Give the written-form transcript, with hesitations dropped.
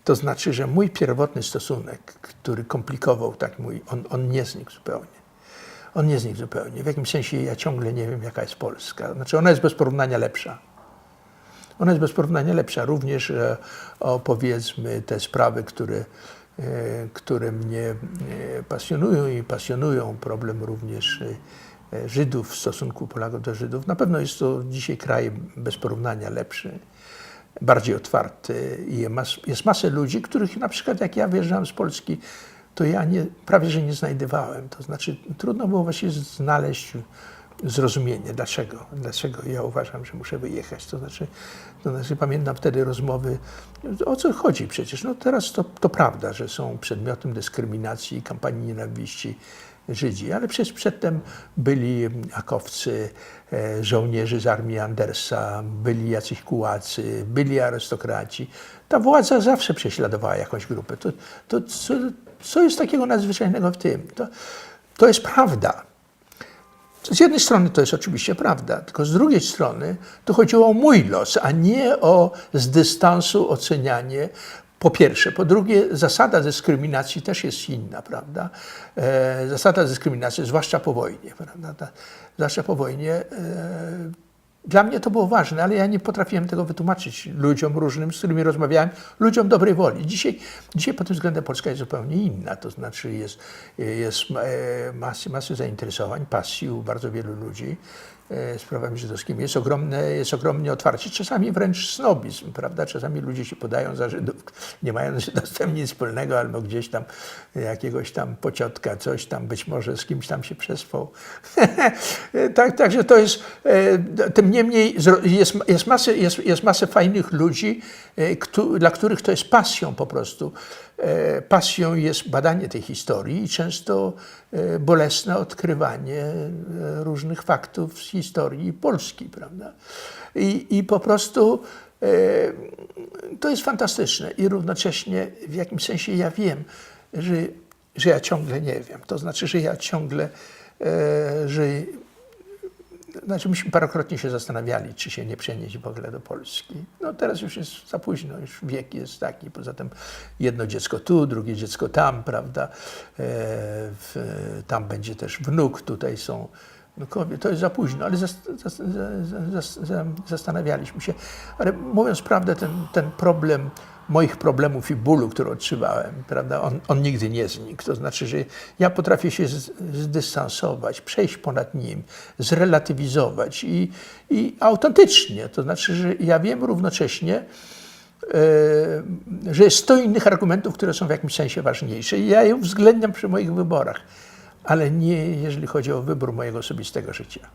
To znaczy, że mój pierwotny stosunek, który komplikował tak on nie znikł zupełnie. On nie znikł zupełnie. W jakimś sensie ja ciągle nie wiem, jaka jest Polska. Znaczy ona jest bez porównania lepsza. Ona jest bez porównania lepsza. Również o powiedzmy te sprawy, które mnie pasjonują i pasjonują. Problem również Żydów, w stosunku Polaków do Żydów. Na pewno jest to dzisiaj kraj bez porównania lepszy, bardziej otwarty i jest masę ludzi, których na przykład jak ja wyjeżdżałem z Polski, to ja prawie że nie znajdowałem. To znaczy trudno było właściwie znaleźć zrozumienie, dlaczego ja uważam, że muszę wyjechać. To znaczy pamiętam wtedy rozmowy, o co chodzi przecież. No teraz to prawda, że są przedmiotem dyskryminacji i kampanii nienawiści Żydzi, ale przecież przedtem byli akowcy, żołnierze z armii Andersa, byli jacyś kułacy, byli arystokraci. Ta władza zawsze prześladowała jakąś grupę. Co jest takiego nadzwyczajnego w tym? To jest prawda. Z jednej strony to jest oczywiście prawda, tylko z drugiej strony to chodziło o mój los, a nie o z dystansu ocenianie. Po pierwsze. Po drugie, zasada dyskryminacji też jest inna, prawda? Zasada dyskryminacji, zwłaszcza po wojnie, prawda? Zwłaszcza po wojnie. Dla mnie to było ważne, ale ja nie potrafiłem tego wytłumaczyć ludziom różnym, z którymi rozmawiałem, ludziom dobrej woli. Dzisiaj pod tym względem Polska jest zupełnie inna, to znaczy jest masy zainteresowań, pasji u bardzo wielu ludzi sprawami żydowskimi. Jest ogromnie otwarcie, czasami wręcz snobizm, prawda? Czasami ludzie się podają za Żydów, nie mają z żydostwem nic wspólnego, albo gdzieś tam jakiegoś tam pociotka, coś tam, być może z kimś tam się przespał. Także to jest, tym niemniej jest masę fajnych ludzi, dla których to jest pasją po prostu. Pasją jest badanie tej historii i często bolesne odkrywanie różnych faktów z historii Polski, prawda? I po prostu to jest fantastyczne i równocześnie w jakimś sensie ja wiem, że ja ciągle nie wiem. To znaczy, że ja ciągle, myśmy parokrotnie się zastanawiali, czy się nie przenieść w ogóle do Polski. No teraz już jest za późno, już wiek jest taki, poza tym jedno dziecko tu, drugie dziecko tam, prawda? Tam będzie też wnuk, tutaj są wnukowie, to jest za późno, ale zastanawialiśmy się. Ale mówiąc prawdę, ten problem moich problemów i bólu, który odczuwałem, prawda, on nigdy nie znikł. To znaczy, że ja potrafię się zdystansować, przejść ponad nim, zrelatywizować i autentycznie. To znaczy, że ja wiem równocześnie, że jest 100 innych argumentów, które są w jakimś sensie ważniejsze i ja je uwzględniam przy moich wyborach, ale nie jeżeli chodzi o wybór mojego osobistego życia.